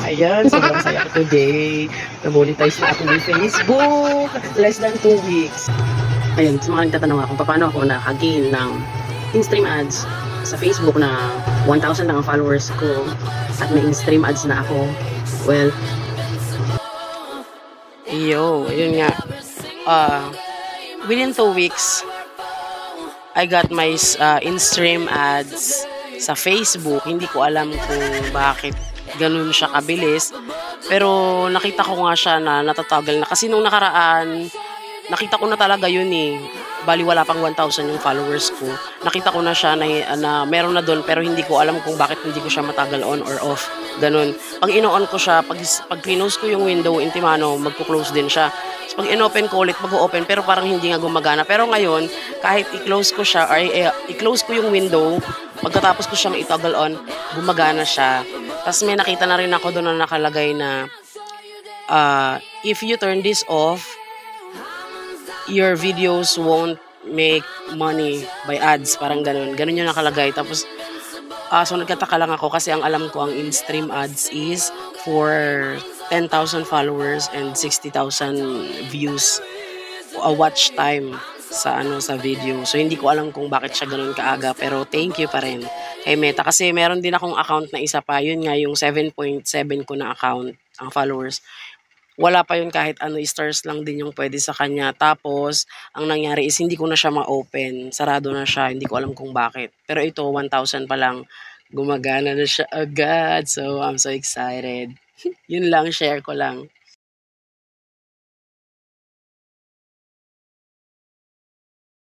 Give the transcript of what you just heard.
Ayan, sobrang saya ko today. Na-monetize na ako ni Facebook. Less than 2 weeks. Ayun, sa mga nagtatanong ako, paano ako nakagain ng in-stream ads sa Facebook na 1,000 lang ang followers ko at may in-stream ads na ako. Well, yun nga. Within 2 weeks, I got my in-stream ads sa Facebook. Hindi ko alam kung bakit ganun siya kabilis. Pero nakita ko nga siya na natatagal na. Kasi nung nakaraan, nakita ko na talaga yun eh. Bali wala pang 1,000 yung followers ko. Nakita ko na siya na meron na doon pero hindi ko alam kung bakit hindi ko siya matagal on or off. Ganun. Pag ino-on ko siya, pag close ko yung window, intimano, magko-close din siya. So, pag in-open ko ulit, mag-open pero parang hindi nga gumagana. Pero ngayon, kahit i-close ko siya or i-close ko yung window, pagkatapos ko siyang i-toggle on, gumagana siya. Tapos may nakita na rin ako doon na nakalagay na if you turn this off, your videos won't make money by ads. Parang ganun. Ganun yung nakalagay. Tapos, so nagkataka lang ako kasi ang alam ko ang in-stream ads is for 10,000 followers and 60,000 views watch time sa video. So hindi ko alam kung bakit siya ganun kaaga pero thank you pa rin kay Meta kasi meron din akong account na isa pa. Yun nga yung 7.7 ko na account ang followers. Wala pa yun kahit stars lang din yung pwede sa kanya. Tapos, ang nangyari is hindi ko na siya ma-open. Sarado na siya. Hindi ko alam kung bakit. Pero ito, 1,000 pa lang. Gumagana na siya agad. So, I'm so excited. Yun lang, share ko lang.